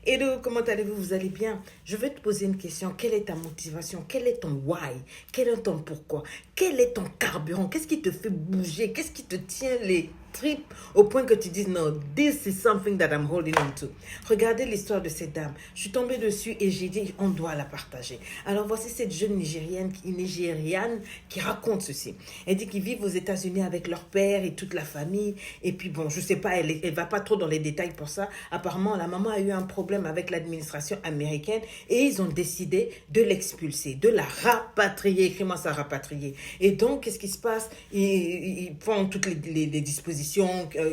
Hello, comment allez-vous? Vous allez bien? Je vais te poser une question. Quelle est ta motivation? Quel est ton why? Quel est ton pourquoi? Quel est ton carburant? Qu'est-ce qui te fait bouger? Qu'est-ce qui te tient les tripes au point que tu dises non, this is something that I'm holding on to. Regardez l'histoire de cette dame. Je suis tombée dessus et j'ai dit on doit la partager. Alors voici cette jeune Nigériane qui raconte ceci. Elle dit qu'ils vivent aux États-Unis avec leur père et toute la famille. Et puis bon, je sais pas, elle va pas trop dans les détails pour ça. Apparemment, la maman a eu un problème avec l'administration américaine et ils ont décidé de l'expulser, de la rapatrier. Écris-moi ça, rapatrier. Et donc, qu'est-ce qui se passe? Ils font toutes les dispositions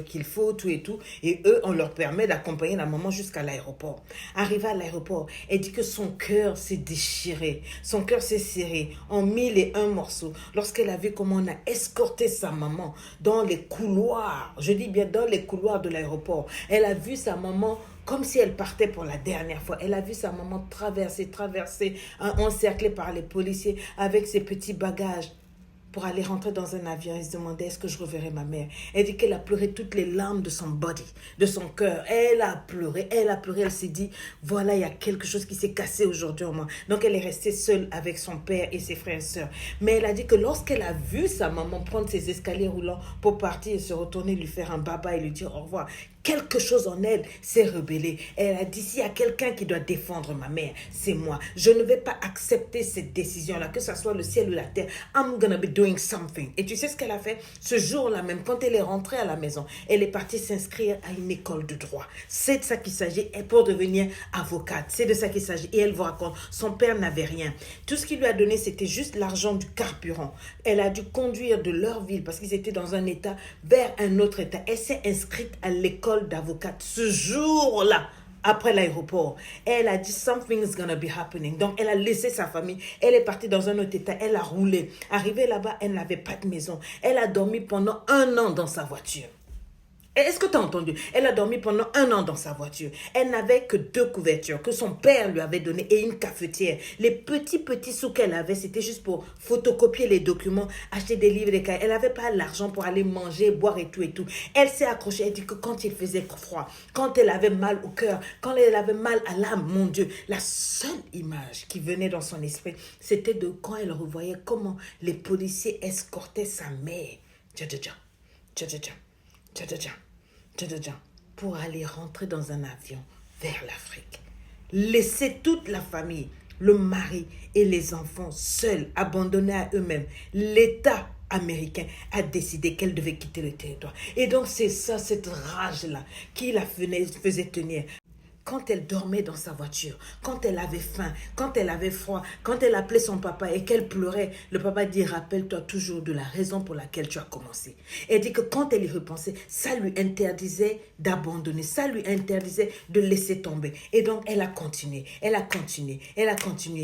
qu'il faut, tout et tout. Et eux, on leur permet d'accompagner la maman jusqu'à l'aéroport. Arrivée à l'aéroport, elle dit que son cœur s'est déchiré. Son cœur s'est serré en 1001 morceaux. Lorsqu'elle a vu comment on a escorté sa maman dans les couloirs, je dis bien dans les couloirs de l'aéroport. Elle a vu sa maman comme si elle partait pour la dernière fois. Elle a vu sa maman traverser, encerclée par les policiers avec ses pethes bagages pour aller rentrer dans un avion. Elle se demandait, est-ce que je reverrai ma mère? Elle dit qu'elle a pleuré toutes les larmes de son body, de son cœur. Elle a pleuré, elle s'est dit, voilà, il y a quelque chose qui s'est cassé aujourd'hui en moi. Donc elle est restée seule avec son père et ses frères et sœurs. Mais elle a dit que lorsqu'elle a vu sa maman prendre ses escaliers roulants pour partir et se retourner, lui faire un baba et lui dire au revoir, quelque chose en elle s'est rebellé. Elle a dit, s'il y a quelqu'un qui doit défendre ma mère, c'est moi. Je ne vais pas accepter cette décision-là, que ce soit le ciel ou la terre. I'm gonna be doing something. Et tu sais ce qu'elle a fait? Ce jour-là même, quand elle est rentrée à la maison, elle est partie s'inscrire à une école de droit. C'est de ça qu'il s'agit, et pour devenir avocate. C'est de ça qu'il s'agit. Et elle vous raconte, son père n'avait rien. Tout ce qu'il lui a donné, c'était juste l'argent du carburant. Elle a dû conduire de leur ville, parce qu'ils étaient dans un état, vers un autre état. Elle s'est inscrite à l'école d'avocate ce jour-là, après l'aéroport. Elle a dit something's gonna be happening. Donc elle a laissé sa famille, elle est partie dans un autre état, elle a roulé. Arrivée là-bas, elle n'avait pas de maison. Elle a dormi pendant 1 an dans sa voiture. Est-ce que tu as entendu? Elle a dormi pendant 1 an dans sa voiture. Elle n'avait que 2 couvertures que son père lui avait données et une cafetière. Les petits sous qu'elle avait, c'était juste pour photocopier les documents, acheter des livres, des cahiers. Elle n'avait pas l'argent pour aller manger, boire et tout et tout. Elle s'est accrochée. Elle dit que quand il faisait froid, quand elle avait mal au cœur, quand elle avait mal à l'âme, mon Dieu, la seule image qui venait dans son esprit, c'était de quand elle revoyait comment les policiers escortaient sa mère. Pour aller rentrer dans un avion vers l'Afrique. Laisser toute la famille, le mari et les enfants seuls, abandonnés à eux-mêmes. L'État américain a décidé qu'elle devait quitter le territoire. Et donc c'est ça, cette rage-là, qui la faisait tenir. Quand elle dormait dans sa voiture, quand elle avait faim, quand elle avait froid, quand elle appelait son papa et qu'elle pleurait, le papa dit, rappelle-toi toujours de la raison pour laquelle tu as commencé. Elle dit que quand elle y repensait, ça lui interdisait d'abandonner, ça lui interdisait de laisser tomber. Et donc, elle a continué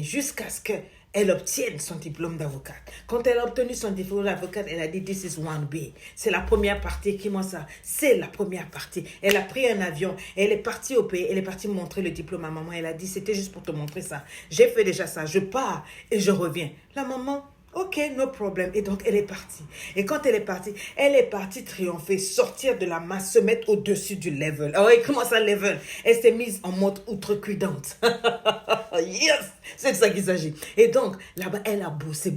jusqu'à ce que elle obtienne son diplôme d'avocate. Quand elle a obtenu son diplôme d'avocate, elle a dit, this is 1B. C'est la première partie. Écris-moi ça. C'est la première partie. Elle a pris un avion. Elle est partie au pays. Elle est partie montrer le diplôme à maman. Elle a dit, c'était juste pour te montrer ça. J'ai fait déjà ça. Je pars et je reviens. La maman, ok, no problem. Et donc, elle est partie. Et quand elle est partie triompher, sortir de la masse, se mettre au-dessus du level. Oh, écris-moi ça, level. Elle s'est mise en mode outrecuidante. Yes! C'est de ça qu'il s'agit. Et donc, là-bas, elle a bossé,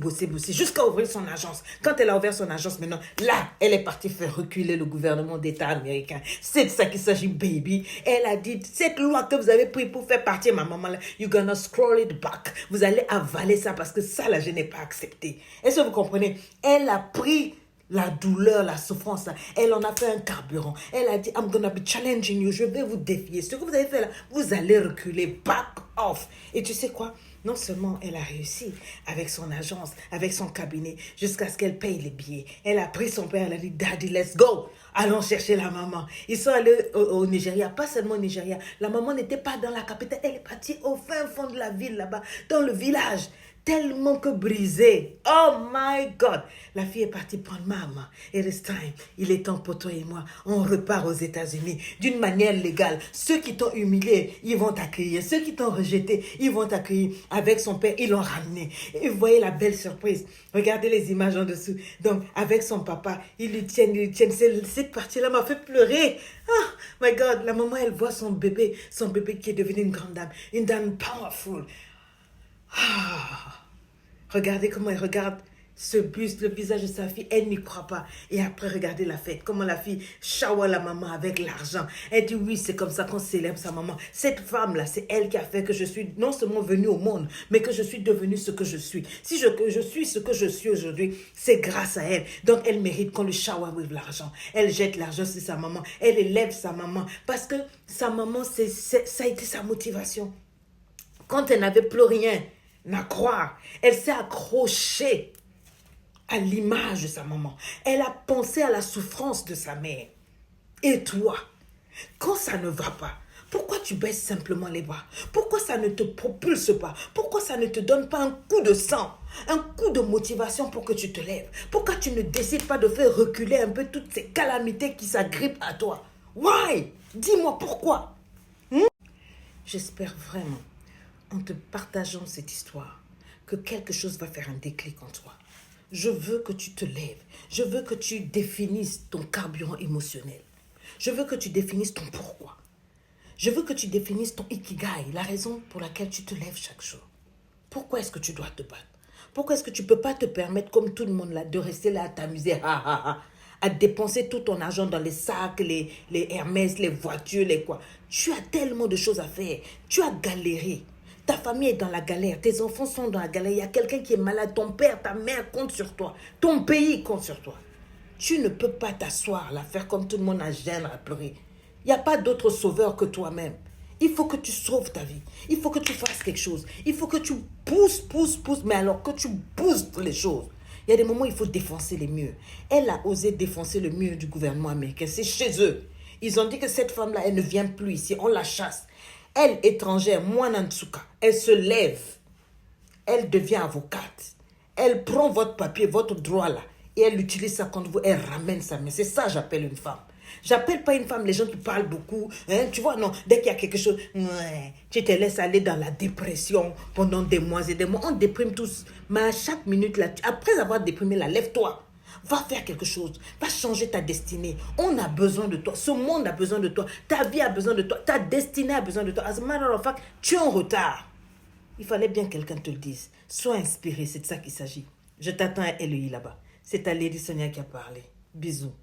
jusqu'à ouvrir son agence. Quand elle a ouvert son agence, maintenant, là, elle est partie faire reculer le gouvernement d'État américain. C'est de ça qu'il s'agit, baby. Elle a dit, cette loi que vous avez prise pour faire partir ma maman, là, you're gonna scroll it back. Vous allez avaler ça parce que ça, là, je n'ai pas accepté. Est-ce que vous comprenez? Elle a pris la douleur, la souffrance, là. Elle en a fait un carburant. Elle a dit, I'm gonna be challenging you. Je vais vous défier. Ce que vous avez fait là, vous allez reculer. Back off. Et tu sais quoi? Non seulement elle a réussi avec son agence, avec son cabinet, jusqu'à ce qu'elle paye les billets. Elle a pris son père, elle a dit, Daddy, let's go. Allons chercher la maman. Ils sont allés au Nigeria, pas seulement au Nigeria. La maman n'était pas dans la capitale. Elle est partie au fin fond de la ville, là-bas, dans le village. tellement que brisée. Oh my God. La fille est partie prendre maman. It is time. Il est temps pour toi et moi. On repart aux États-Unis d'une manière légale. Ceux qui t'ont humilié, ils vont t'accueillir. Ceux qui t'ont rejeté, ils vont t'accueillir. Avec son père, ils l'ont ramené. Et vous voyez la belle surprise. Regardez les images en dessous. Donc, avec son papa, ils lui tiennent, Cette partie-là m'a fait pleurer. Oh my God. La maman, elle voit son bébé qui est devenu une dame powerful. Ah. Regardez comment elle regarde ce buste, le visage de sa fille. Elle n'y croit pas. Et après, regardez la fête. Comment la fille shower la maman avec l'argent. Elle dit oui, c'est comme ça qu'on célèbre sa maman. Cette femme-là, c'est elle qui a fait que je suis non seulement venue au monde, mais que je suis devenue ce que je suis. Si je suis ce que je suis aujourd'hui, c'est grâce à elle. Donc, elle mérite qu'on lui shower avec l'argent. Elle jette l'argent sur sa maman. Elle élève sa maman. Parce que sa maman, ça a été sa motivation. Quand elle n'avait plus rien à croire, elle s'est accrochée à l'image de sa maman. Elle a pensé à la souffrance de sa mère. Et toi, quand ça ne va pas, pourquoi tu baisses simplement les bras? Pourquoi ça ne te propulse pas? Pourquoi ça ne te donne pas un coup de sang, un coup de motivation pour que tu te lèves? Pourquoi tu ne décides pas de faire reculer un peu toutes ces calamités qui s'agrippent à toi? Why? Dis-moi pourquoi. J'espère vraiment, en te partageant cette histoire, que quelque chose va faire un déclic en toi. Je veux que tu te lèves. Je veux que tu définisses ton carburant émotionnel. Je veux que tu définisses ton pourquoi. Je veux que tu définisses ton ikigai, la raison pour laquelle tu te lèves chaque jour. Pourquoi est-ce que tu dois te battre? Pourquoi est-ce que tu ne peux pas te permettre, comme tout le monde là, de rester là à t'amuser, à dépenser tout ton argent dans les sacs, les Hermès, les voitures, les quoi. Tu as tellement de choses à faire. Tu as galéré. Ta famille est dans la galère. Tes enfants sont dans la galère. Il y a quelqu'un qui est malade. Ton père, ta mère compte sur toi. Ton pays compte sur toi. Tu ne peux pas t'asseoir là, faire comme tout le monde à gêne, à pleurer. Il n'y a pas d'autre sauveur que toi-même. Il faut que tu sauves ta vie. Il faut que tu fasses quelque chose. Il faut que tu pousses. Mais alors que tu pousses les choses. Il y a des moments où il faut défoncer les murs. Elle a osé défoncer le mur du gouvernement américain. C'est chez eux. Ils ont dit que cette femme-là, elle ne vient plus ici. On la chasse. Elle, étrangère, Mwanantsuka, elle se lève. Elle devient avocate. Elle prend votre papier, votre droit là, et elle utilise ça contre vous. Elle ramène ça. Mais c'est ça j'appelle une femme. J'appelle pas une femme les gens qui parlent beaucoup. Hein, tu vois, non. Dès qu'il y a quelque chose, ouais, tu te laisses aller dans la dépression pendant des mois et des mois. On déprime tous. Mais à chaque minute, là, après avoir déprimé, là, lève-toi. Va faire quelque chose. Va changer ta destinée. On a besoin de toi. Ce monde a besoin de toi. Ta vie a besoin de toi. Ta destinée a besoin de toi. As a matter of fact, tu es en retard. Il fallait bien que quelqu'un te le dise. Sois inspiré, c'est de ça qu'il s'agit. Je t'attends à LEI là-bas. C'est ta Lady Sonia qui a parlé. Bisous.